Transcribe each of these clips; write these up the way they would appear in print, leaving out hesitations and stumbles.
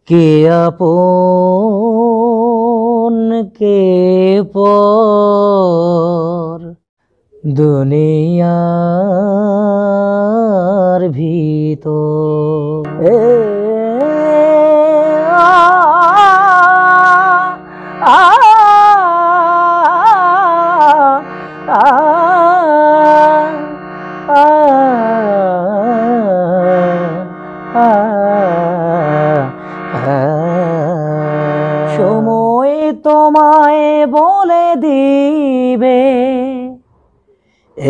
কে আপন কে পর দুনিয়ার ভিতর সময় তোমায় বলে দিবে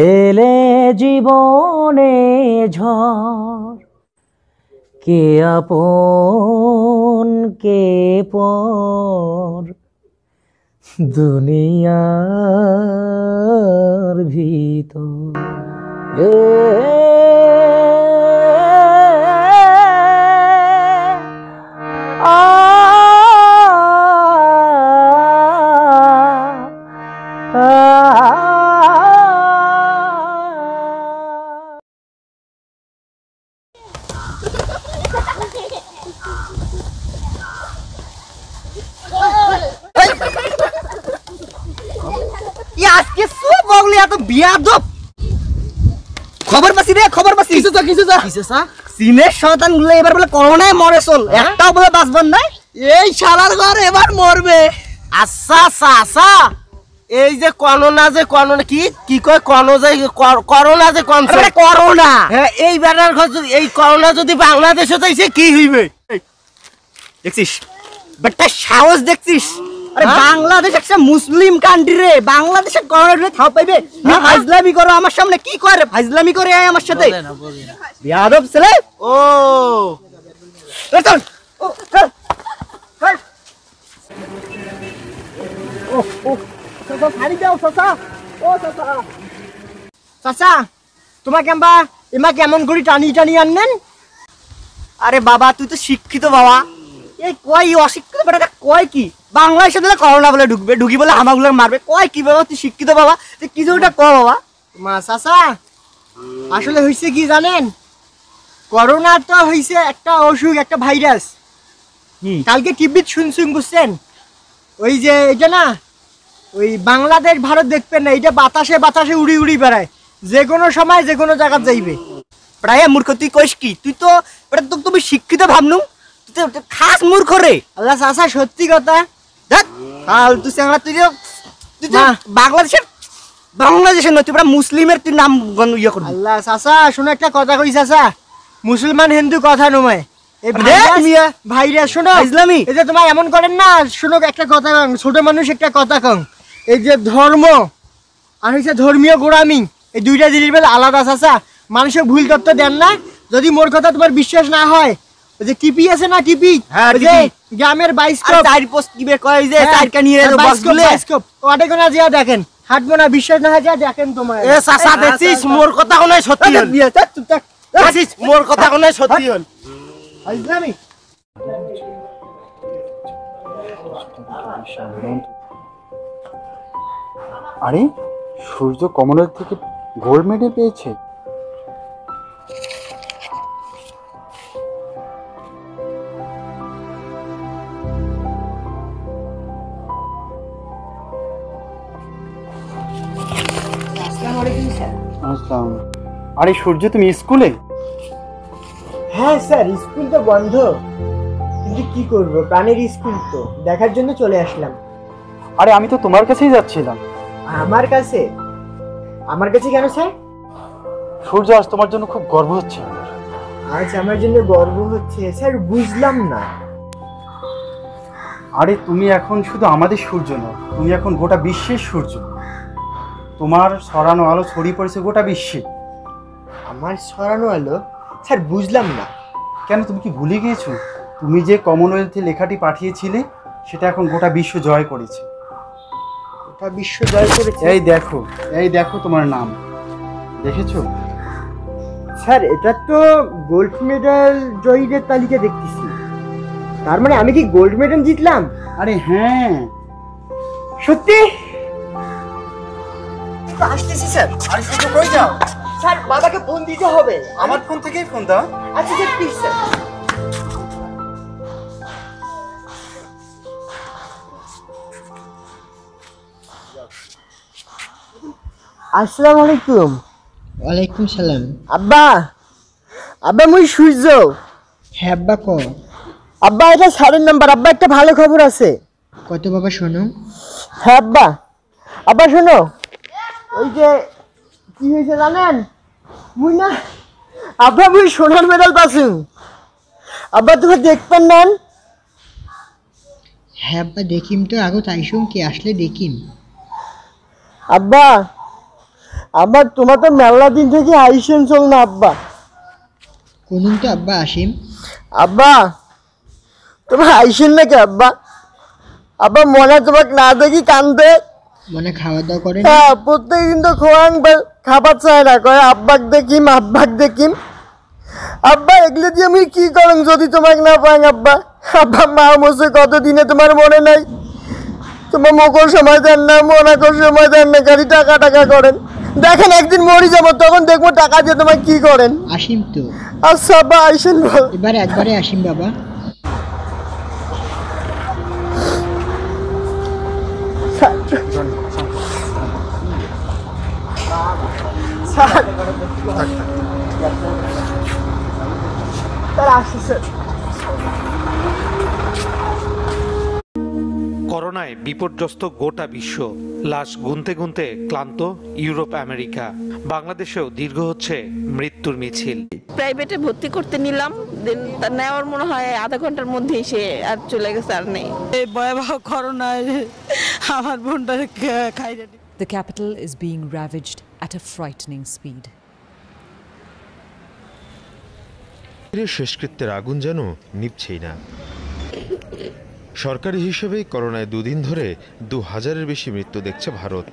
এলে জীবনে ঝড় কে আপন কে পর দুনিয়ার ভিতর খবর পাচ্ছি রে খবর পাচ্ছি কিছু চীনের সন্তান গুলো এবার বলে করোনায় মরে চল একটাও বলে বাঁচবার নাই এই শালার ঘর এবার মরবে আচ্ছা আচ্ছা আচ্ছা এই যে করোনা যে করোনা কি কি কয় করোনা যে করোনা হ্যাঁ এই বেড়ার ঘর যদি এই করোনা যদি বাংলাদেশে যাইছে কি হইবে দেখছিস বেটা সাহস দেখছিস আরে বাংলাদেশ একটা মুসলিম কান্ট্রি রে বাংলাদেশে করোনা থাও পাইবে ফাজলামি করো আমার সামনে কি করে ফাজলামি করে আয় আমার সাথে বিয়াদব ছেলে ও চল ও চল ও চাচা ছাড়ি দাও চাচা ও চাচা চাচা তোমাকে আমরা এমা কেমন করে টানি টানি আনলেন আরে বাবা তুই তো শিক্ষিত বাবা এই কয় অশিক্ষিত বেটা কয় কি বাংলাদেশে দিলে করোনা বলে ঢুকি বলে হামাগুলো মারবে কয় কি বাবা তুই শিক্ষিত বাবা তুই কিছুটা কর বাবা মা চাচা আসলে হয়েছে কি জানেন করোনা তো হয়েছে একটা অসুখ একটা ভাইরাস কালকে টিভিতে শুনছুন বুঝছেন ওই যে এটা না ওই বাংলাদেশ ভারত দেখবেন না এটা বাতাসে বাতাসে উড়ি উড়ি বেড়ায় যে কোনো সময় যে কোনো জায়গা যাইবে প্রায় মূর্খ তুই কইস কি তুই তো এটা তো তুমি শিক্ষিত ভাবনু তুই তো খাস মূর্খ রে আল্লাহ চাচা সত্যি কথা দেখ কাল তুই চাংলা তুই বাংলাদেশের নয় তুই মুসলিমের তুই নাম ইয়ে করবি আল্লাহ চাচা শোনো একটা কথা কই চাচা মুসলমান হিন্দু কথা নয় এই ভাইরাস শোনো ইসলামী এই যে তোমার এমন করেন না শোনো একটা কথা কং ছোট মানুষ একটা কথা কং এই যে ধর্ম আর হচ্ছে ধর্মীয় গোড়ামি এই দুইটা জিনিস বেলা আলাদা চাচা মানুষের ভুল তথ্য দেন না যদি মোর কথা তোমার বিশ্বাস না হয় ওই যে টিপি আছে না টিপি যে গ্রামের বাইস্কোপ চার পোস্ট কিবে কয় যে চারটা নিয়ে বাইস্কোপ ওটা কোনা জিয়া দেখেন হাঁটবো না বিশ্বাস না হয় যা দেখেন তোমার এ চাচা দেখছিস মোর কথা কোনে সত্যি হল দেখছিস মোর কথা কোনে সত্যি হল ইসলামী আরে সূর্য কমনওয়েলথ থেকে গোল্ড মেডেল পেয়েছে আরে সূর্য তুমি স্কুলে হ্যাঁ স্যার স্কুল তো বন্ধ কিন্তু কি করব প্রাণের স্কুল তো দেখার জন্য চলে আসলাম আরে আমি তো তোমার কাছেই যাচ্ছিলাম আমার কাছে কেন স্যার সূর্য আজ তোমার জন্য খুব গর্ব হচ্ছে আজ আমার জন্য গর্ব হচ্ছে স্যার বুঝলাম না আরে তুমি এখন শুধু আমাদের সূর্য নও তুমি এখন গোটা বিশ্বের সূর্য তোমার ছড়ানো আলো ছড়িয়ে পড়েছে গোটা বিশ্বে আমার ছড়ানো আলো স্যার বুঝলাম না কেন তুমি কি ভুলে গিয়েছো তুমি যে কমনওয়েলথে লেখাটি পাঠিয়েছিলে সেটা এখন গোটা বিশ্ব জয় করেছে গোটা বিশ্ব জয় করেছে এই দেখো তোমার নাম দেখেছো স্যার এটা তো গোল্ড মেডেল জয়ীদের তালিকা দেখতেছি তার মানে আমি কি গোল্ড মেডেল জিতলাম আরে হ্যাঁ সত্যি আসতেছি স্যার আরে শুধু কই যাও স্যার বাবাকে ফোন দিতে হবে আমার ফোন থেকেই ফোন দাও আচ্ছা স্যার প্লিজ স্যার আসসালামু আলাইকুম। ওয়ালাইকুম সালাম। আব্বা আব্বা মুই সূর্য। হ্যাঁ আব্বা ক। আব্বা এটা 7 নাম্বার। আব্বা একটা ভালো খবর আছে। কত বাবা শোনো। হ্যাঁ আব্বা। আব্বা শোনো, ওই যে কি হয়েছে জানেন, মুই না আব্বা মুই সোনার মেডেল পাইছি। আব্বা তুমি দেখবেন না? হ্যাঁ আব্বা দেখিম তো, আগো তাইসুম কি আসলে দেখিম। আব্বা আব্বা তোমার তো মেলা দিন থেকে আইসেন চল না আব্বা। কোনুন তো আব্বা আসিম। আব্বা তোমার আইসেন নাকি আব্বা? আব্বা মনে তোমাকে না দেখি কান্দে। মনে খাওয়া দাওয়া করেন? হ্যাঁ, প্রত্যেকদিন তো খোয়াং খাবার চায় না, কয় আব্বাক দেখিম আব্বাক দেখিম। আব্বা এগুলো দিয়ে আমি কি করং যদি তোমাকে না পাই আব্বা? আব্বা মা মরছে কতদিনে তোমার মনে নাই? তোমার মকর সময় দেন না, মোনাকর সময় দেন না, খালি টাকা টাকা করেন। দেখেন একদিন মরি যাবো, তখন দেখবো টাকা দিয়ে তোমার কি করেন। আসিম তো। আচ্ছা আব্বা আইসেন বল। এবারে একবারে আসিম বাবা। করোনায় বিপর্যস্ত গোটা বিশ্ব, লাশ গুনতে গুনতে ক্লান্ত ইউরোপ আমেরিকা, বাংলাদেশেও দীর্ঘ হচ্ছে মৃত্যুর মিছিল। প্রাইভেটে ভর্তি করতে নিলাম, তার নেওয়ার মনে হয় আধা ঘন্টার মধ্যেই সে আর চলে গেছে, আর নেই। এই ভয়াবহ করোনায় আমার বোনটা খাইয়ে। The capital is being ravaged at a frightening speed. শেষকৃত্যের আগুন যেন নিভছেই না। সরকারি হিসেবে করোনায় দুদিন ধরে 2000-এর বেশি মৃত্যু দেখছে ভারত।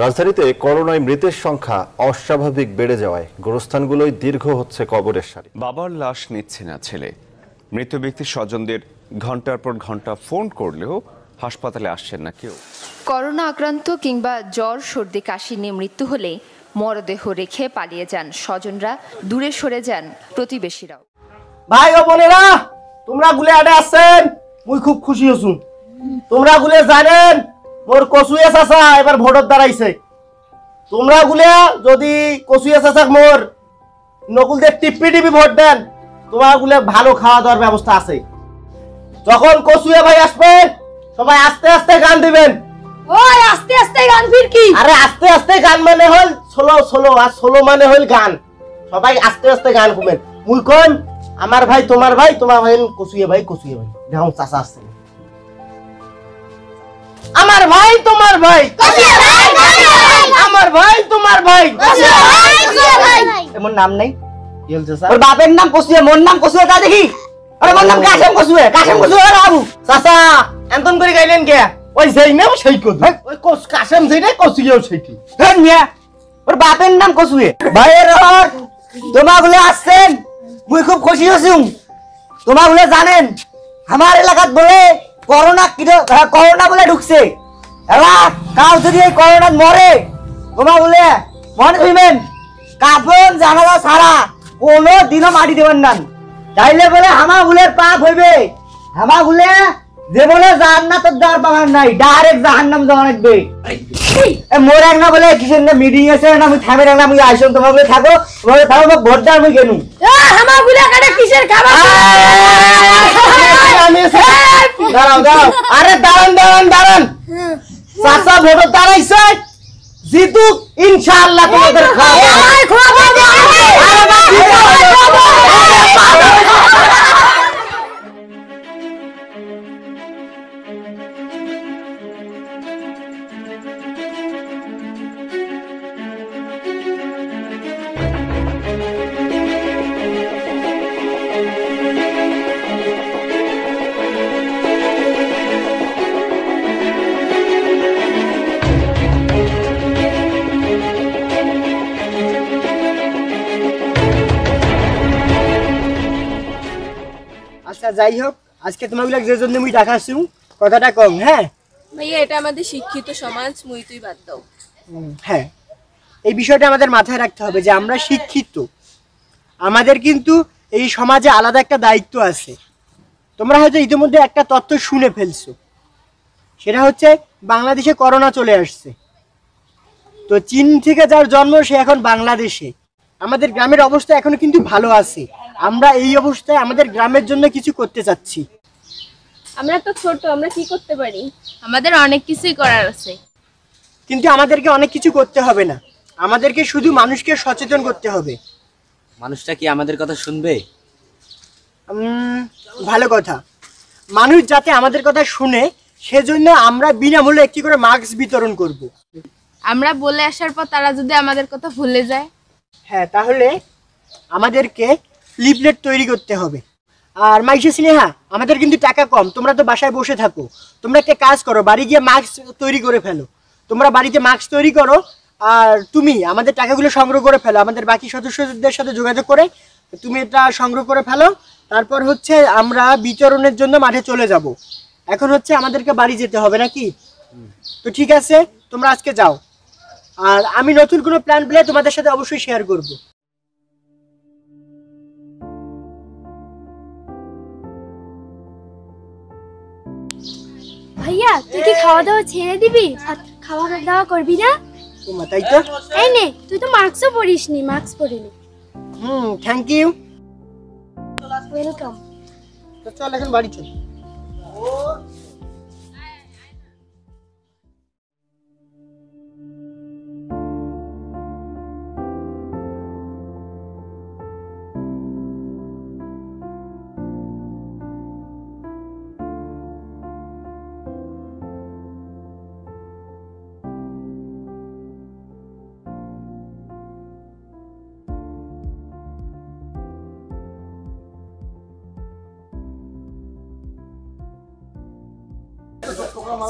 রাজধানীতে করোনায় মৃতের সংখ্যা অস্বাভাবিক বেড়ে যাওয়ায় গোরস্থানগুলোয় দীর্ঘ হচ্ছে কবরের সারি। বাবার লাশ নিচ্ছে না ছেলে। মৃত ব্যক্তির স্বজনদের ঘন্টার পর ঘন্টা ফোন করলেও হাসপাতালে আসছেন না কেউ। করোনা আক্রান্ত কিংবা জ্বর সর্দি কাশি নিয়ে মৃত্যু হলে মরদেহ রেখে পালিয়ে যান স্বজনরা, দূরে সরে যান প্রতিবেশীরাও। ভাই ও বোনেরা, তোমরা গুলে আডে আছেন, মুই খুব খুশি হছু। তোমরা গুলে জানেন মোর কসুয়ে চাচা এবার ভোটত দাঁড়াইছে। তোমরা গুলে যদি কসুয়ে চাচাক মোর নকুল দিয়ে টিপি টিপি ভোট দেন, তোমার গুলে ভালো খাওয়া দাওয়ার ব্যবস্থা আছে। যখন কসুয়ে ভাই আসবে সবাই আস্তে আস্তে গান দিবেন। ওই আস্তে আস্তে গান ফির কি? আরে আস্তে আস্তে গান মানে হল সোলো সোলো, আর সোলো মানে হল গান। সবাই আস্তে আস্তে গান ঘুমেন। মুই কোন আমার ভাই তোমার ভাই, তোমার ভাই কসুয়ে ভাই কসুয়ে ভাই। দেখো চাচা আসছে। আমার ভাই তোমার ভাই কসুয়ে ভাই, আমার ভাই তোমার ভাই কসুয়ে ভাই, কসুয়ে ভাই। এমন নাম নাই কি হল চাচা? ওর বাপের নাম কসুয়ে, মোর নাম কসুয়ে, তা দেখি। আরে মোর নাম কাশেম কসুয়ে, কাশেম কসুয়ে বাবু। চাচা এমন করে গাইলেন কে? ওই যেই নাম সেই কসু, ওই কাশেম যেটা কসুয়েও সেইটি। হ্যাঁ মিয়া, ওর বাপের নাম কসুয়ে। ভাইয়ের তোমার গুলো আসছেন, মুই খুব খুশি হছি। তোমার বলে জানেন আমার এলাকাত বলে করোনা বলে ঢুকছে। এবার কাউ যদি এই করোনা মরে, তোমার বলে মনে করিবেন কাপড় জানালা ছাড়া কোনো দিনও মাটি দেবেন না। তাইলে বলে হামা বুলের পাপ হইবে। হামা বুলে জীবনে জান্নাতের দ্বার পাওয়ার নাই, ডাইরেক্ট জাহান্নাম যাওয়া লাগবে। মোর এক না বলে কিসের না মিটিং আছে না, আমি থামে রাখলাম, আমি আইসন তোমার বলে থাকো, তোমার থাকো ভোট দেওয়ার আমি কেন আমার বুলে কাটা কিসের খাবার? দাঁড়াও দাঁড়াও, আরে দাঁড়ান দাঁড়ান দাঁড়ান। চাচা ভোট দাঁড়াইছে, জিতু ইনশাআল্লাহ তোমাদের যাই হোক, আজকে তোমাগুলো যে জন্য মুই ডাকাছি কথাটা কম। হ্যাঁ ভাইয়া, এটা আমাদের শিক্ষিত সমাজ, মুই তুই বাদ দাও। হ্যাঁ, এই বিষয়টা আমাদের মাথায় রাখতে হবে যে আমরা শিক্ষিত, আমাদের কিন্তু এই সমাজে আলাদা একটা দায়িত্ব আছে। তোমরা হয়তো ইতিমধ্যে একটা তথ্য শুনে ফেলছো, সেটা হচ্ছে বাংলাদেশে করোনা চলে আসছে। তো চীন থেকে যার জন্ম সে এখন বাংলাদেশে। আমাদের গ্রামের অবস্থা এখনো কিন্তু ভালো আছে। আমরা এই অবস্থায় আমাদের গ্রামের জন্য কিছু করতে চাচ্ছি। আমরা তো ছোট, আমরা কি করতে পারি? আমাদের অনেক কিছুই করার আছে। কিন্তু আমাদেরকে অনেক কিছু করতে হবে না, আমাদেরকে শুধু মানুষকে সচেতন করতে হবে। মানুষটা কি আমাদের কথা শুনবে? ভালো কথা, মানুষ যাতে আমাদের কথা শুনে সেজন্য আমরা বিনামূল্যে একটি করে মাস্ক বিতরণ করব। আমরা বলে আসার পর তারা যদি আমাদের কথা ভুলে যায়, হ্যাঁ, তাহলে আমাদেরকে লিফলেট তৈরি করতে হবে। আর মাইশা স্নেহা, আমাদের কিন্তু টাকা কম, তোমরা তো বাসায় বসে থাকো, তোমরা একটা কাজ করো, বাড়ি গিয়ে মাস্ক তৈরি করে ফেলো। তোমরা বাড়িতে মাস্ক তৈরি করো আর তুমি আমাদের টাকাগুলো সংগ্রহ করে ফেলো, আমাদের বাকি সদস্যদের সাথে যোগাযোগ করে তুমি এটা সংগ্রহ করে ফেলো। তারপর হচ্ছে আমরা বিতরণের জন্য মাঠে চলে যাব। এখন হচ্ছে আমাদেরকে বাড়ি যেতে হবে নাকি? তো ঠিক আছে, তোমরা আজকে যাও, আর আমি নতুন কোনো প্ল্যান পেলে তোমাদের সাথে অবশ্যই শেয়ার করব। ভাইয়া, তুই কি খাওয়া দাওয়া ছেড়ে দিবি? খাওয়া দাওয়া করবি না? তাই তো। এই নে, তুই তো মাস্কও পরিসনি, মাস্ক পরিনি। Thank you, welcome. তো চল এখন বাড়ি চল।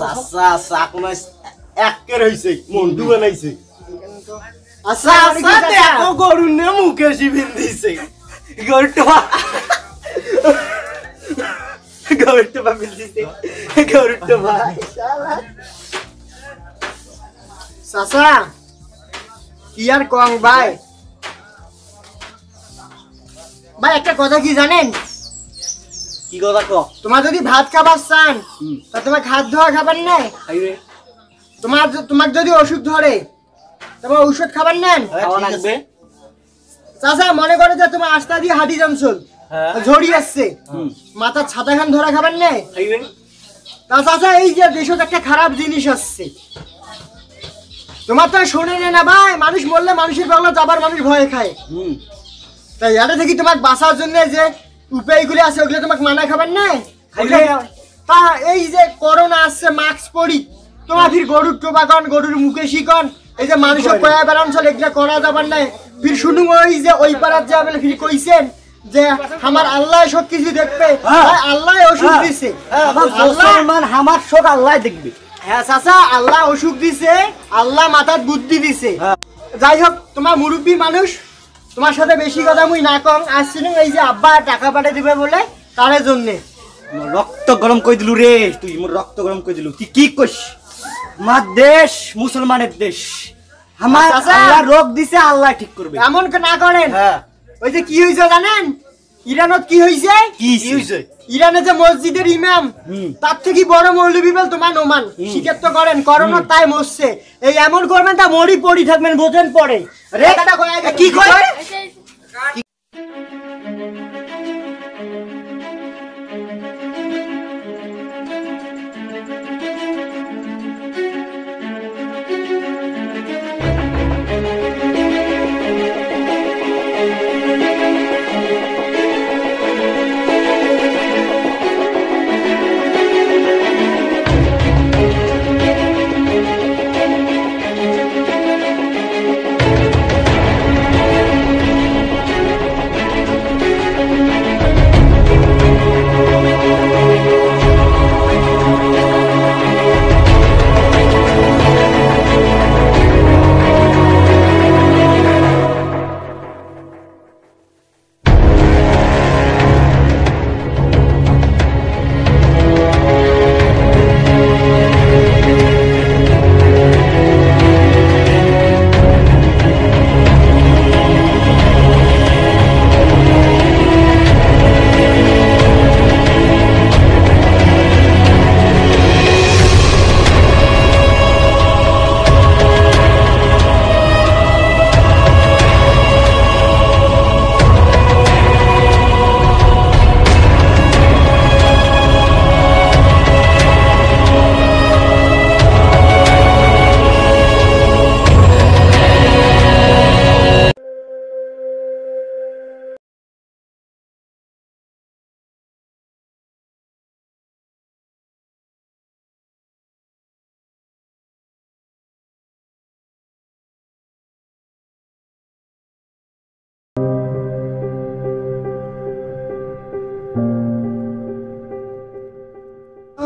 চাচা চাকুনা একের হইছে, মন্ডু বানাইছে। আচ্ছা আচ্ছা, দেখো গরু নে মুখে শিবিন দিছে। গরুটা বাবিল দিছে, গরুটা ভাই চাচা কি আর কং ভাই। ভাই একটা কথা কি জানেন? কি কথা ক? তোমার যদি ভাত খাবার চান তা তোমার হাত ধোয়া খাবার নেই। তোমার যদি অসুখ ধরে তোমার ঔষধ খাবার নেন। চাচা মনে করে যে তোমার আস্তা দিয়ে হাঁটি জমছল ঝড়ি আসছে, মাথার ছাতা খান ধরা খাবার নেই। তা চাচা এই যে দেশত একটা খারাপ জিনিস আসছে, তোমার তো শোনে না ভাই, মানুষ মরলে মানুষের বাংলা যাবার মানুষ ভয় খায়। তাই এটা থেকে তোমাকে বাঁচার জন্য যে উপায়গুলি আছে ওগুলো তোমাকে মানা খাবার নাই। তা এই যে করোনা আসছে, মাস্ক পরি, তোমার ফির গরুর টোবাকন, গরুর মুখে শিকন, এই যে মানুষের কয়া বেড়াঞ্চল এগুলো করা যাবার নাই। ফির শুনু ওই যে ওই পাড়ার যাবে ফির কইছেন যে আমার আল্লাহ সব কিছু দেখবে, আল্লাহ অসুখ দিছে, আমার শোক আল্লাহ দেখবে। হ্যাঁ চাচা, আল্লাহ অসুখ দিছে, আল্লাহ মাথার বুদ্ধি দিছে। যাই হোক, তোমার মুরব্বী মানুষ, তোমার সাথে বেশি কথা মুই না কম। আসছিল এই যে আব্বা টাকা পাঠিয়ে দিবে বলে, তার জন্য রক্ত গরম করে দিলু রে। তুই মোর রক্ত গরম করে দিলু। তুই কি কইস? আমার দেশ মুসলমানের দেশ, আমার আল্লাহ রোগ দিছে, আল্লাহ ঠিক করবে। এমন না করেন। ওই যে কি হইছে জানেন? ইরানত কি হইছে? কি হইছে? ইরানে যে মসজিদের ইমাম, তার থেকে বড় মৌলবী বল তোমার নোমান স্বীকার তো করেন করোনা তাই মরছে। এই এমন করবেন তা মরি পড়ি থাকবেন, বোঝেন পরে কি কয়।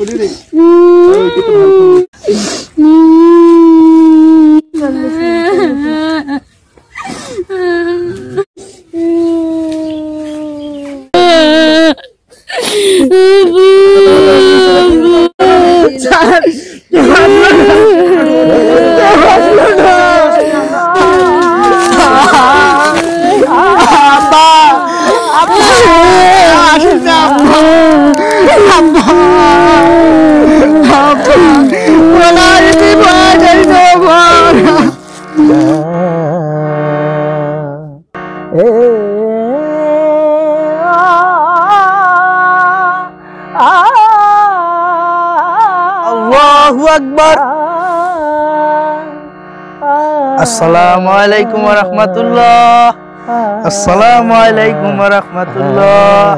আল্লাহু আকবার। আসসালামু আলাইকুম ওয়া রাহমাতুল্লাহ। আসসালামু আলাইকুম ওয়া রাহমাতুল্লাহ।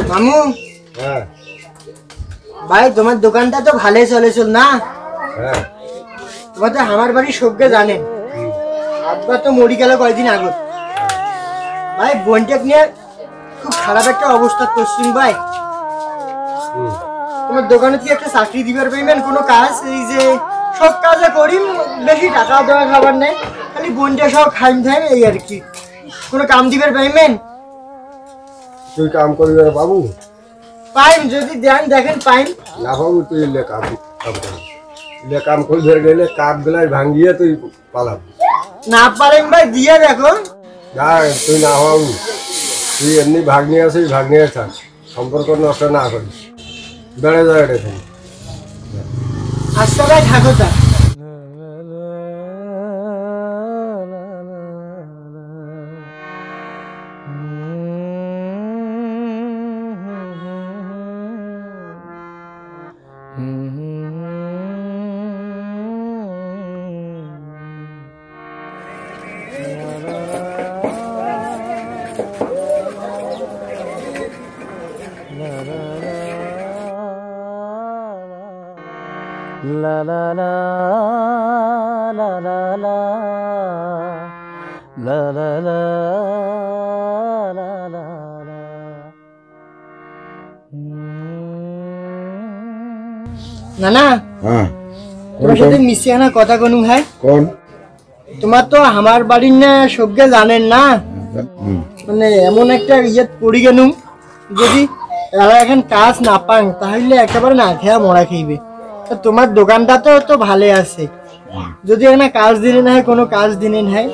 মামু, ভাই তোমার দোকানটা তো ভালোই চলেছিল না? তোমার তো আমার বাড়ি সবকে জানেন, আব্বা তো মরি গেল কয়েকদিন আগে। ভাই বোনটাক নিয়ে খুব খারাপ একটা অবস্থা করছেন ভাই। তোমার দোকানে কি একটা চাকরি দিবার পাইবেন? কোনো কাজ এই যে সব কাজে করি, বেশি টাকা দেওয়া খাবার নেই, খালি বোনটা সব খাইম থাইম এই আর কি। কোনো কাম দিবার পাইবেন? তুই কাম করবি বাবু? পাইম যদি দেন দেখেন পাইম না বাবু, তুই কাম করে ধরে গেলে কাপ গুলাই ভাঙিয়ে তুই পালাবি। না পারেন ভাই দিয়ে দেখো। না তুই না বাবু, তুই এমনি ভাগ্নি আছিস, ভাগ্নি থাক, সম্পর্ক নষ্ট না করিস, বেড়ে যায় এটা থাকি। আচ্ছা ভাই থাকো তা। La la la la la la la la la la la la। নানা, তোমার সাথে মিশিয়ানা কথা কোন ভাই? কোন? তোমার তো আমার বাড়ির না সবকে জানেন না, মানে এমন একটা ইয়ে পড়ি গেল, যদি এরা এখন কাজ না পান তাহলে একেবারে না খেয়া মরা খাইবে। তোমার দোকানটা তো ভালো আছে, যদি এখানে কাজ দিনে না হয়, কোনো কাজ দিনে না হয়।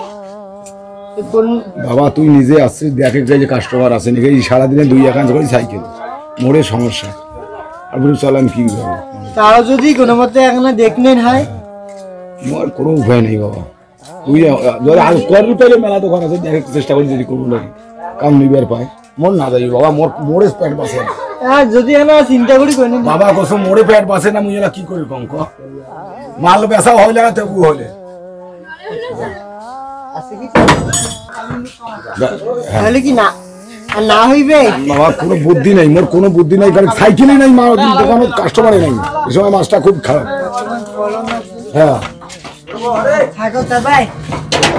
বাবা তুই নিজে আসছিস, দেখে যে কাস্টমার আছে নাকি, সারাদিনে 2-1 করে সাইকেল মোড়ে সমস্যা, আর বলি চলেন কি হবে। তাও যদি কোনো মতে এখানে দেখলেন হয়, মোর কোনো উপায় নেই বাবা। তুই যদি করবি তাহলে মেলা দোকান আছে, দেখে চেষ্টা করি যদি করবো লাগে কাম নিবার পায়। মোর না যাই বাবা, মোড়ে প্যাট বাসে না। যদি চিন্তা করি বাবা কসম মোড়ে প্যাট বাসে না, মুই কি করি কঙ্ক মাল বেচা হইলে না তবু হইলে তাহলে কি না না হইবে? বাবা কোনো বুদ্ধি নাই, মোর কোনো বুদ্ধি নাই, কারণ সাইকেলই নাই, মা দোকানে কাস্টমারই নাই, এই সময় মাছটা খুব খারাপ। হ্যাঁ থাকো তা ভাই,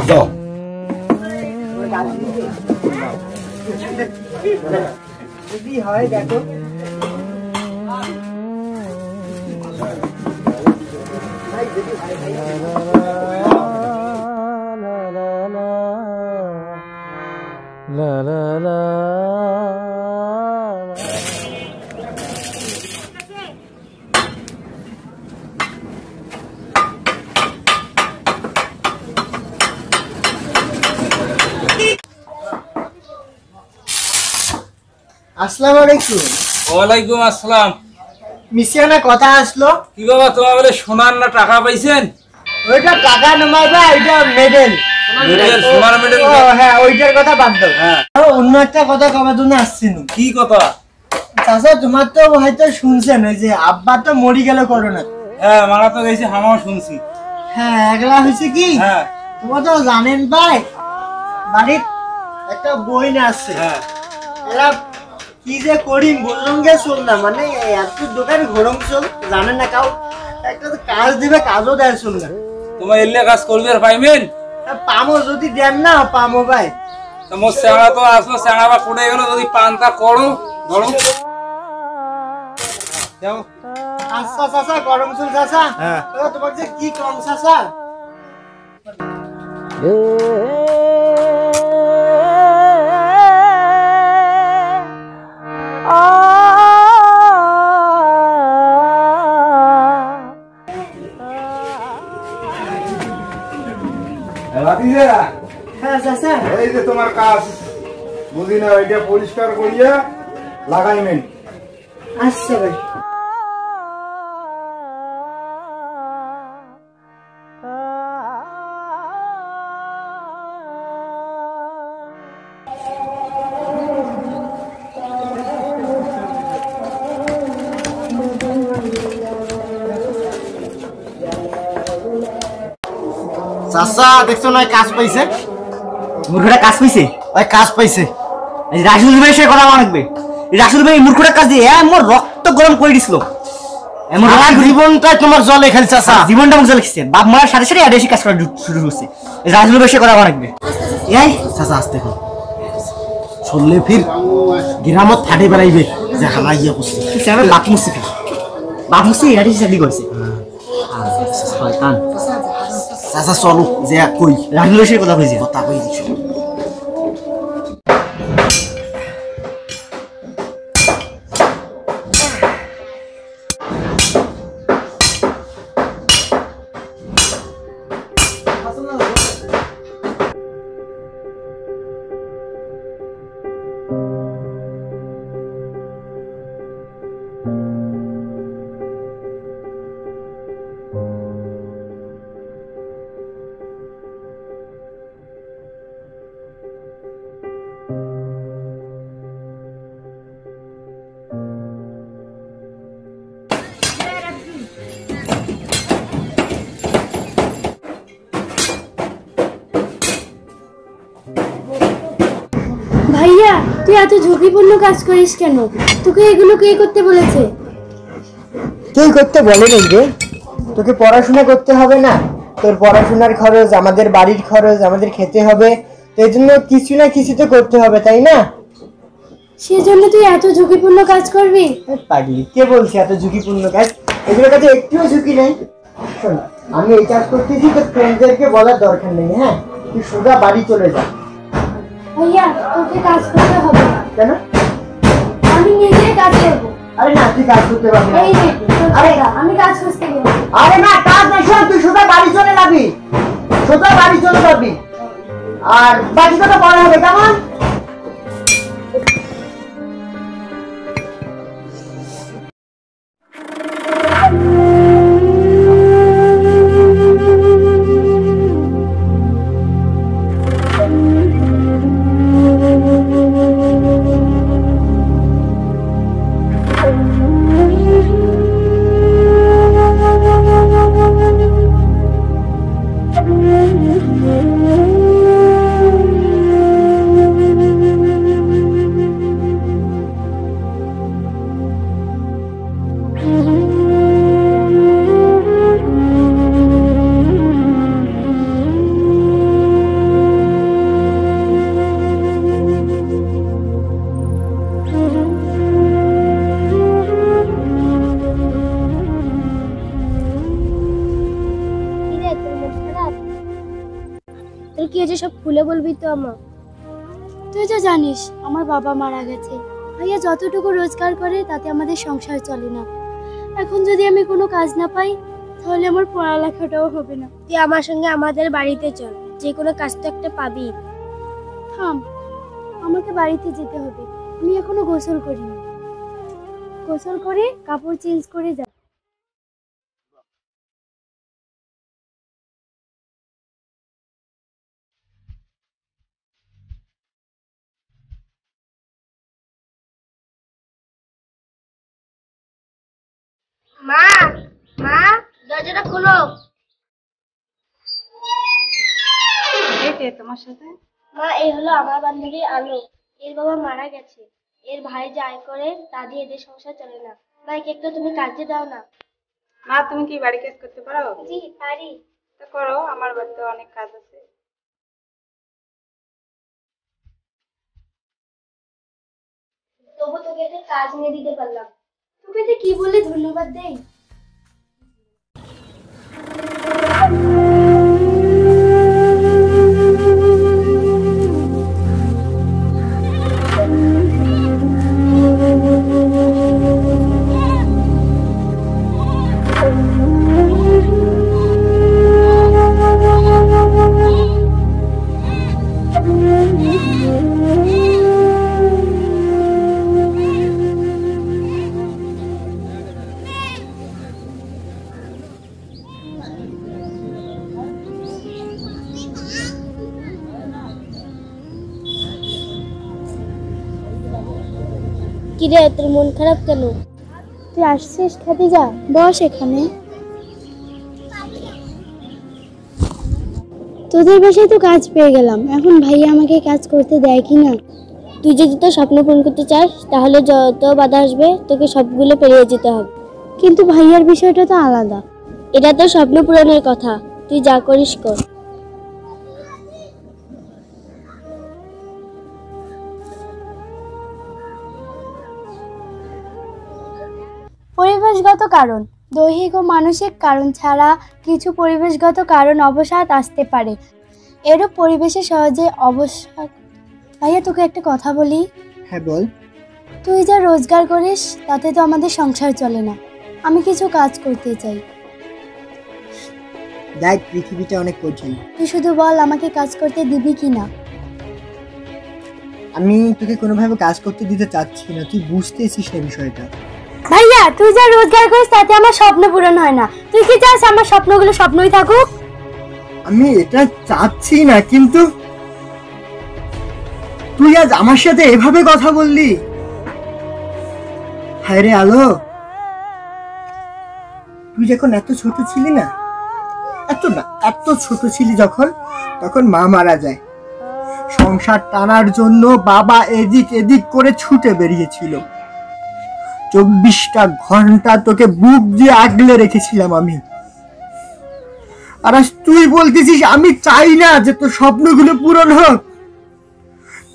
যাও। যদি হয় দেখো। La la la আসসালামু আলাইকুম। ওয়ালাইকুম আসসালাম। মিশিয়ানা কথা আসলো। কি বাবা তোমার বলে সোনার না টাকা পাইছেন? ওইটা টাকা নয় ভাই, এটা মেডেল। সোনার মেডেল? হ্যাঁ ওইটার কথা বাদ দাও। আর অন্য একটা কথা কবার জন্য আসছিল। কি কথা? চাচা তোমার তো হয়তো শুনছেন ওই যে আব্বা তো মরি গেল করোনা। হ্যাঁ মারা তো গেছে, আমারও শুনছি। হ্যাঁ একলা হয়েছে কি, তোমরা তো জানেন ভাই বাড়ির একটা বইন আছে, এরা কি যে করিম বললাম গে চল না, মানে এত দোকান ঘরম চল জানেন না, কাউ একটা কাজ দিবে কাজও দেয় চল না। তোমার এলে কাজ করবে আর পাইবেন? পামো যদি দেন না পামো ভাই। তোমার স্যাংড়া তো আসলো, স্যাংড়া বা পড়ে গেল, যদি পানটা করো ধরো। আচ্ছা চাচা গরম চল চাচা। তোমার যে কি কম চাচা। এই যে তোমার কাজ বুঝি না, এটা পরিষ্কার করিয়া লাগাইবেন। আচ্ছা ভাই। চাচা দেখছো না কাজ পাইছে, মূর্খটা কাজ পাইছে, ওই কাজ পাইছে। রাসুল ভাই সে কথা লাগবে, রাসুল ভাই মূর্খটা কাজ দিয়ে এমন রক্ত গরম করে দিছিল, এমন জীবনটাই তোমার জলে খেলছে। চাচা জীবনটা আমার জলে খেলছে, বাপ মারার সাথে সাথে এদেশি কাজ করা শুরু করছে। রাসুল ভাই সে কথা লাগবে। এই চাচা আসতে এখন চললে ফির গ্রামত ফাটে বেড়াইবে যে হালা গিয়া করছে, বাপ মুসি বাপ মুসি এদেশি চাকরি করছে। শয়তান। চাচা চলো যে কই রাহুল সে কথা কইছে, কথা কই দিছো। ভাইয়া তুই এত ঝুঁকিপূর্ণ কাজ করিস কেন? তোকে এগুলো কে করতে বলেছে? কেউ করতে বলে নাই রে, তোকে পড়াশোনা করতে হবে না, তোর পড়াশোনার খরচ, আমাদের বাড়ির খরচ, আমাদের খেতে হবে, এই জন্য কিছু না কিছু তো করতে হবে তাই না? সেজন্য তুই এত ঝুঁকিপূর্ণ কাজ করবি? পাগলি, কে বলছে এত ঝুঁকিপূর্ণ কাজ? এগুলোর কাছে একটুও ঝুঁকি নেই। শোন আমি এই কাজ করতেছি, তোর ফ্রেন্ডদেরকে বলার দরকার নেই। হ্যাঁ তুই সোজা বাড়ি চলে যা। ভাইয়া তোকে কাজ করতে হবে না। কেন? আমি নিজেই কাজ করবো। আরে না তুই কাজ করতে পারবি না। এই নে, আরে আমি কাজ করতে গেলাম। আরে না কাজ নাই, শোন তুই সোজা বাড়ি চলে যাবি, সোজা বাড়ি চলে যাবি, আর বাকি কথা পরে হবে কেমন? কি হয়েছে সব খুলে বলবি তো আমার? তুই তো জানিস আমার বাবা মারা গেছে, ভাইয়া যতটুকু রোজগার করে তাতে আমাদের সংসার চলে না। এখন যদি আমি কোনো কাজ না পাই তাহলে আমার পড়ালেখাটাও হবে না। তুই আমার সঙ্গে আমাদের বাড়িতে চল, যে কোনো কাজ তো একটা পাবি। থাম, আমাকে বাড়িতে যেতে হবে, আমি এখনো গোসল করিনি। গোসল করে কাপড় চেঞ্জ করে যা। মা মা দরজাটা খোলো। তোমার সাথে মা, এই হলো আমার বান্ধবী আলো। এর বাবা মারা গেছে, এর ভাই যা আয় করে তা দিয়ে এদের সংসার চলে না। মা, একে একটু তুমি কাজে দাও না। মা তুমি কি বাড়ি কাজ করতে পারো? জি পারি। তো করো, আমার বাড়িতে অনেক কাজ আছে। তবু তোকে একটা কাজ নিয়ে দিতে পারলাম। তোকে যে কি বলে ধন্যবাদ দেই। কিরে, তোর মন খারাপ কেন? তুই আসছিস খাদিজা? বস এখানে। তোদের বাসায় তো কাজ পেয়ে গেলাম, এখন ভাইয়া আমাকে কাজ করতে দেয় কি না? তুই যদি তোর স্বপ্ন পূরণ করতে চাস তাহলে যত বাধা আসবে তোকে সবগুলো পেরিয়ে যেতে হবে। কিন্তু ভাইয়ার বিষয়টা তো আলাদা। এটা তো স্বপ্ন পূরণের কথা, তুই যা করিস কর। পরিবেশগত কারণ, দৈহিক ও মানসিক কারণ ছাড়া কিছু পরিবেশগত কারণ অবসাদ আসতে পারে। এরূপ পরিবেশে সহজে অবসাদ। ভাইয়া তোকে একটা কথা বলি। হ্যাঁ বল। তুই যা রোজগার করিস তাতে তো আমাদের সংসার চলে না। আমি কিছু কাজ করতে চাই। দেখ, পৃথিবীটা অনেক কঠিন। তুই শুধু বল আমাকে কাজ করতে দিবি কি না। আমি তোকে কোনোভাবে কাজ করতে দিতে চাচ্ছি না, তুই বুঝতেছিস না বিষয়টা। ভাইয়া তুই যা রোজগার করিস তাতে আমার স্বপ্ন পূরণ হয় না। তুই কি চাস আমার স্বপ্নগুলো স্বপ্নই থাকুক? আমি এটা চাচ্ছি না, কিন্তু তুই আজ আমার সাথে এভাবে কথা বললি। হায় রে আলো, তুই যখন এত ছোট ছিলি না, এত ছোট ছিলি যখন, তখন মা মারা যায়। সংসার টানার জন্য বাবা এদিক এদিক করে ছুটে বেরিয়েছিল। 24টা ঘন্টা তোকে বুক দিয়ে আগলে রেখেছিলাম আমি। আর আজ তুই বলতেছিস আমি চাই না যে তোর স্বপ্নগুলো পূরণ হোক।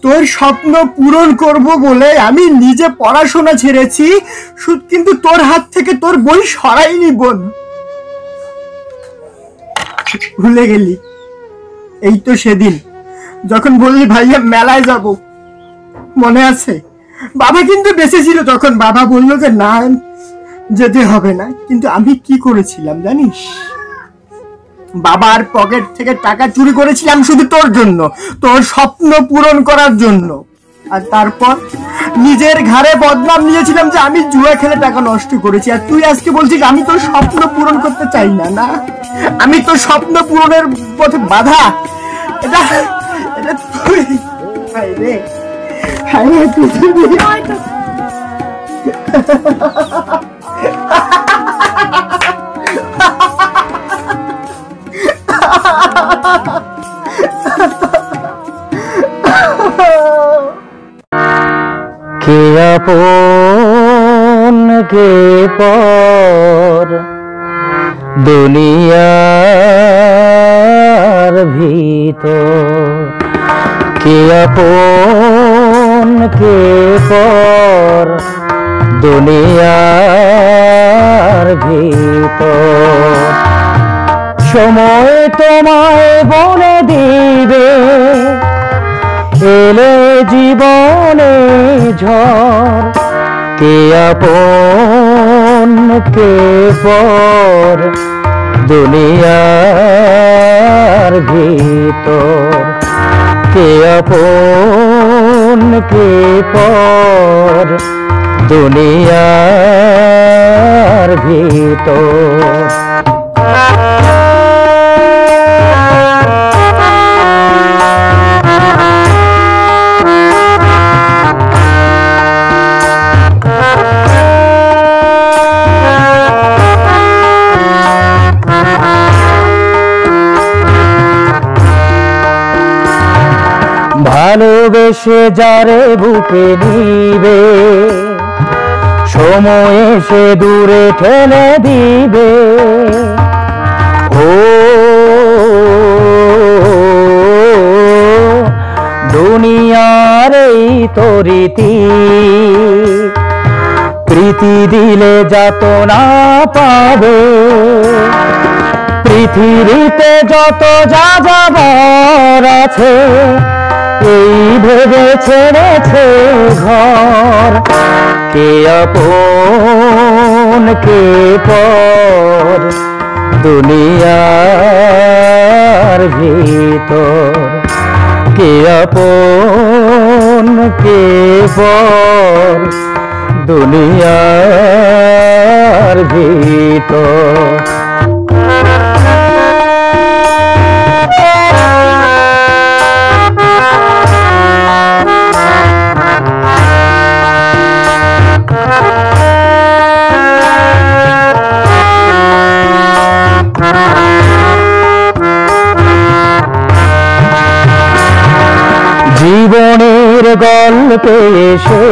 তোর স্বপ্ন পূরণ করব বলে আমি নিজে পড়াশোনা ছেড়েছি, কিন্তু তোর হাত থেকে তোর বই সরাইনি বোন। ভুলে গেলি? এই তো সেদিন যখন বললি ভাইয়া মেলায় যাব, মনে আছে? বাবা কিন্তু বেঁচে ছিল তখন। বাবা বললো যে না, যেতে হবে না। কিন্তু আমি কি করেছিলাম জানিস? বাবার পকেট থেকে টাকা চুরি করেছিলাম শুধু তোর জন্য, তোর স্বপ্ন পূরণ করার জন্য। আর তারপর নিজের ঘাড়ে বদনাম নিয়েছিলাম যে আমি জুয়া খেলে টাকা নষ্ট করেছি। আর তুই আজকে বলছিস আমি তোর স্বপ্ন পূরণ করতে চাই না। না, আমি তোর স্বপ্ন পূরণের পথে বাধা। এটা তুই রে, কে আপন কে পর দুনিয়ার ভিতর, কে আপন কে পর দুনিয়ার ভিতর। সময় তোমায় বলে দিবে এলে জীবনে ঝড়, কে আপন কে পর দুনিয়ার ভিতর, কে আপন কে পর দুনিয়ার ভিতর। ভালোবেসে যারে বুকে নিবে, সময় এসে দূরে ঠেলে দিবে। ও দুনিয়ার এই তো রীতি, প্রীতি দিলে যাতনা পাবে। পৃথিবীতে যত যা যাবার আছে, এই ভেবে ছেড়েছে ঘর। কে আপন কে পর দুনিয়ার ভিতর। কে আপন কে পর দুনিয়ার ভিতর। জীবনের গল্পে এসে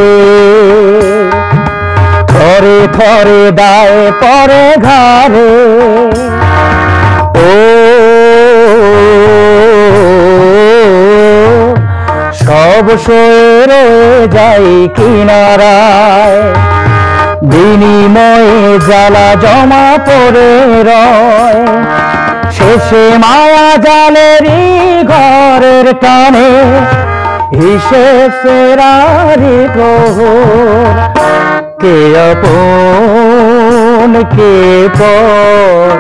থরে থরে দায় পরে ঘাড়ে। ও সব সয়ে রয়ে যাই কিনারায়, বিনিময়ে জ্বালা জমা পড়ে রয়। শেষে মায়া জালেরই ঘরের টানে হিসেব ফেরারি প্রহর। কে আপন কে পর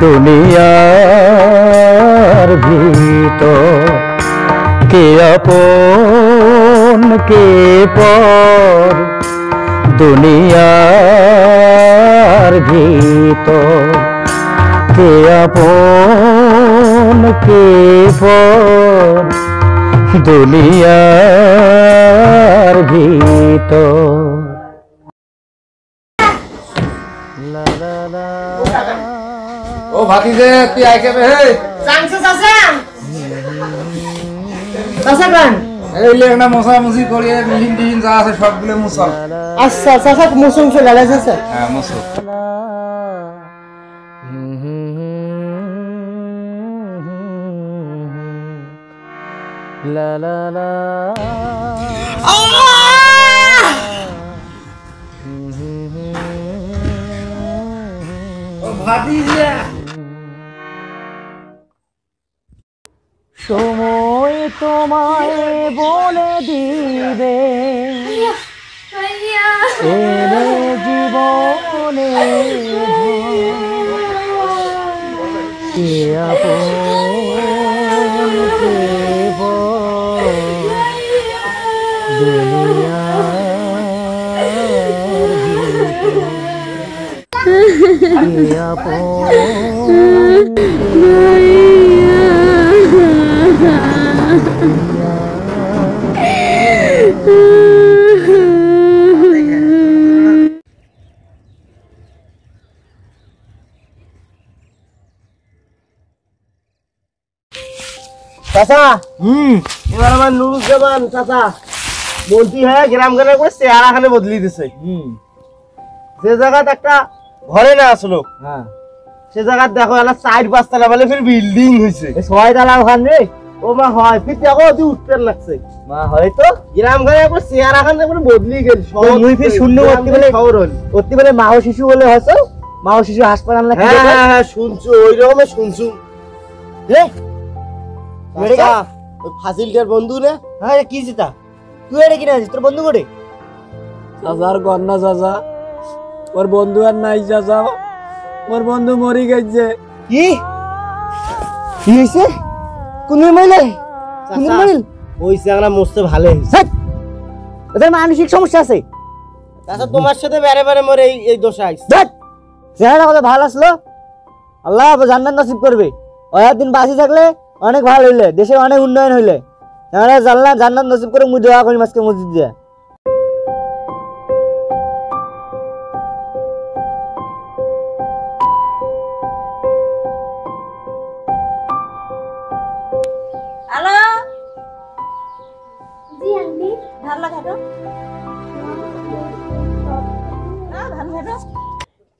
দুনিয়ার ভিতর। কে আপন কে পর দুনিয়ার ভিতর। কে আপন কে পর দুনিয়ার ভিতর। ও ভাতিজে তুই আইকে বে হে চাংছে চাচা চাচা গান এই লে না মশা মুসি করিয়ে বিল্ডিং টিন যা আছে সবগুলো মুসল। আচ্ছা চাচা মুসুম চলে লাগছে স্যার। হ্যাঁ মুসল। লা লা লা সময় তোমায় বলে দিবে এলে জীবনে কে আপন কে পর দুনিয়ার ভিতর। কে আপন চাচা এবার আমার নুরুজ্জামান চাচা মন্ত্রী হয়ে গ্রাম গ্রামে করে চেহারাখানে বদলি দিছে। যে জায়গাতে একটা ঘরে না আসলো সে জায়গায় দেখো এলা 4-5 বলে ফির বিল্ডিং হয়েছে 6 তলা ওখানে। ও মা হয় ফির দেখো তুই উঠতে লাগছে মা হয়তো গ্রাম গ্রামে করে চেহারাখানে করে বদলি গেল। মুই ফির শূন্য করতে বলে খবর হল করতে বলে মা ও শিশু বলে হয়তো মা ও শিশু হাসপাতাল না। হ্যাঁ শুনছো ওই রকমই শুনছো। ফাজিলটার বন্ধু রে। হ্যাঁ কি জিতা তুই এটা কিনা আছিস তোর বন্ধু করে চাচার কন্যা চাচা ওর বন্ধু আর নাই চাচা ওর বন্ধু মরি গেছে। কি কি হইছে কোন মইলে কোন মইল ওইছে আমরা মস্ত ভালো হইছে। এদের মানসিক সমস্যা আছে চাচা তোমার সাথে বারে বারে মরে এই দোষ আইছে। চেহারা কত ভালো আসলো, আল্লাহ জান্নাত নসিব করবে। দিন বাঁচি থাকলে অনেক ভালো হইলে, দেশে অনেক উন্নয়ন হইলে, জান্নাত নসিব করে মুই দোয়া করি মাসকে মসজিদ দিয়ে। হ্যালো জি আন্টি, ভালো লাগে তো না? ভালো লাগে।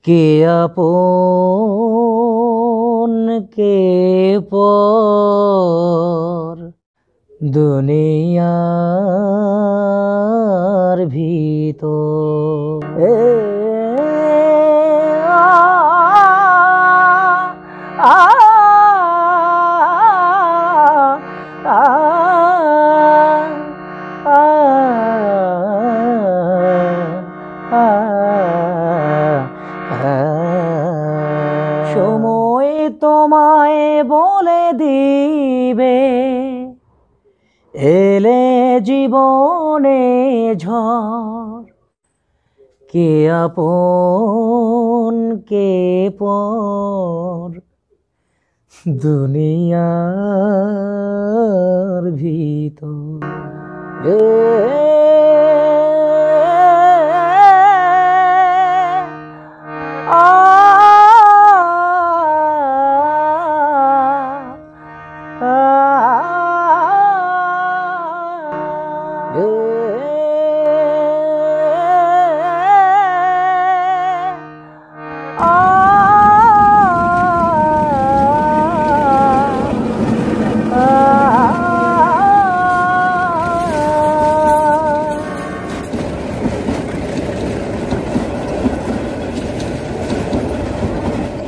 কে আপন কে পর দুনিয়ার ভিতর, সময় তোমায় বলে দিবে এলে জীবনে ঝড়, কে আপন কে পর দুনিয়ার ভিতর।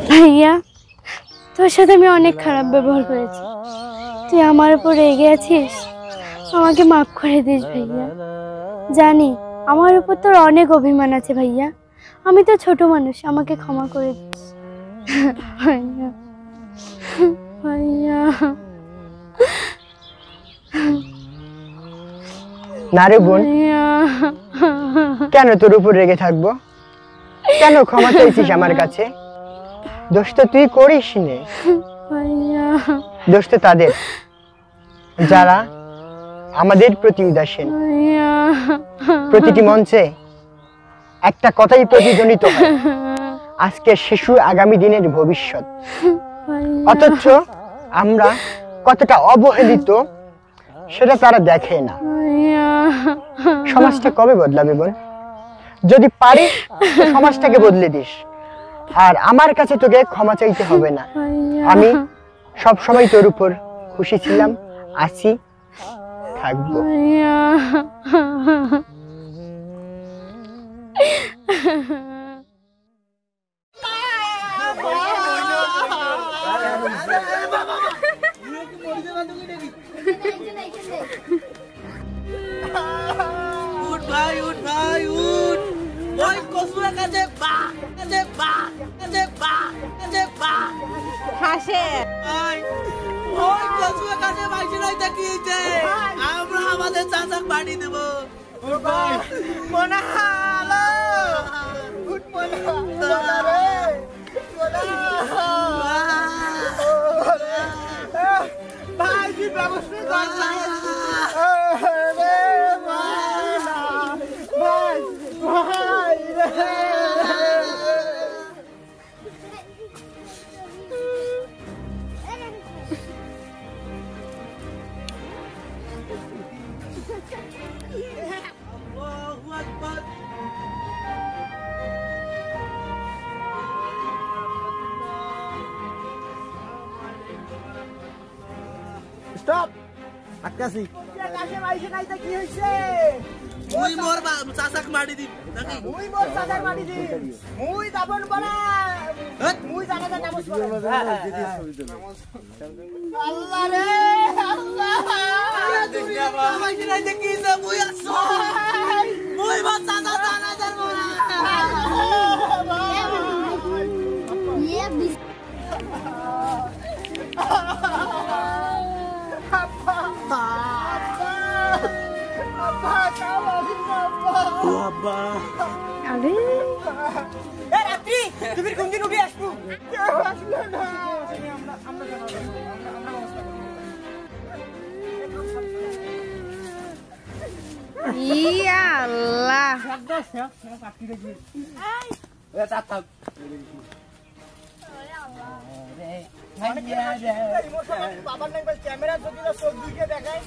ভাইয়া, তোর সাথে আমি অনেক খারাপ ব্যবহার করেছি, তুই আমার উপর রেগে আছিস, আমাকে মাফ করে দিস ভাইয়া। জানি আমার উপর তোর অনেক অভিমান আছে ভাইয়া, আমি তো ছোট মানুষ, আমাকে ক্ষমা করে দিস ভাইয়া। ভাইয়া না রে বোন, কেন তোর উপর রেগে থাকবো? কেন ক্ষমা চাইছিস আমার কাছে? দোষ তো তুই করিস নে, দোষ তো তাদের যারা আমাদের প্রতি উদাসীন। প্রতিটি মঞ্চে একটা কথাই প্রতিধ্বনিত হয়, আজকে শিশু আগামী দিনের ভবিষ্যৎ। অথচ আমরা কতটা অবহেলিত সেটা তারা দেখে না। সমাজটা কবে বদলাবে বোন? যদি পারিস সমাজটাকে বদলে দিস, আর আমার কাছে তোকে ক্ষমা চাইতে হবে না। আমি সব সময় তোর উপর খুশি ছিলাম, আছি, থাকবো। উঠ ভাই, উঠ ভাই, উঠ। ওই কসুরা কাছে বাঘ, কাছে বাঘ, কাছে বাঘ, কাছে বাঘ হাসে। ওই কসুরা কাছে বাইছে নাই তাকিয়েছে, আমরা আমাদের চাচাক বাড়ি দেব। উঠ ভাই, মোনা হ্যালো, উঠ মোনা, মোনা রে, মোনা ভাই, কি ব্যবস্থা করলাম রে মোনা ভাই, ভাই রে। স্টপ, আটকাছি। কাছে বাইছে নাই তা কি হইছে? মুই মোর চাচাক মারি দিম নাকি? মুই মোর চাচাক মারি দিম, মুই দাবন বড়া, মুই জানাতে নামস বড়া। আল্লাহ রে আল্লাহ, দুনিয়া বাইছে নাই তা কি হইছে? মুই আছো, মুই মোর চাচা জানাতে বড়া। Apa? Apa? Apa? বাবা আরে এ রাত্রি তুমি কোন দিন উঠে আসবো কেউ আসলো না আমরা ইয়া আল্লাহ কাটি দেখি এ চাপ বাবার নাম ক্যামেরা যদি চোখ দুইকে দেখায়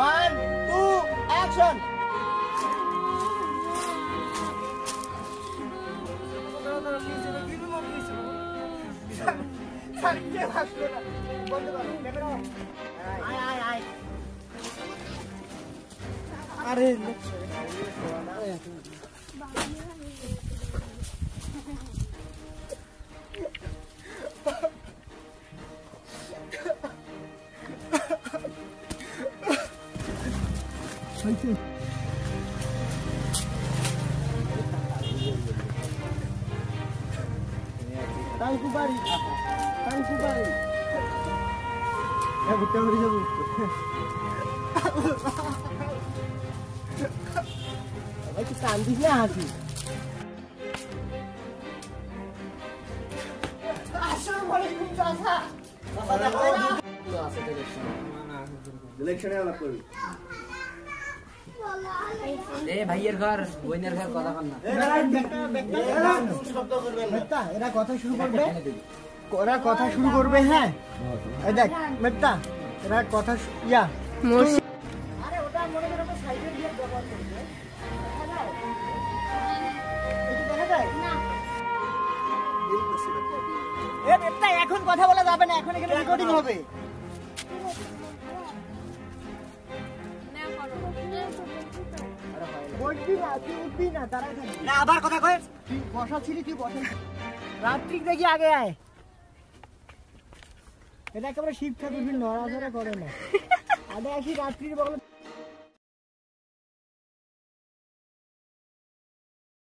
One, two, action! আরে Tangku bari. Ya bukan beri jabu. Apa itu tandingnya lagi? Assalamualaikum Sasa. Election-এ আলাপ করবি। ভাইয়ের ঘর বোনের ঘর কথা কর না এরা কথা শুরু করবে হ্যাঁ এই দেখ মেট্টা এরা কথা ইয়া আরে ওটা মনে করো সাইডে দিয়ে ব্যবহার করবে দেখা যায় না এ মেট্টা এখন কথা বলা যাবে না এখন এখানে রেকর্ডিং হবে আবার কথা কয় তুই বসা ছিলি তুই বসা রাত্রিক দেখি আগে আয় এটা একেবারে শিব ঠাকুর নড়াচড়া করে না আগে আসি রাত্রির বগলে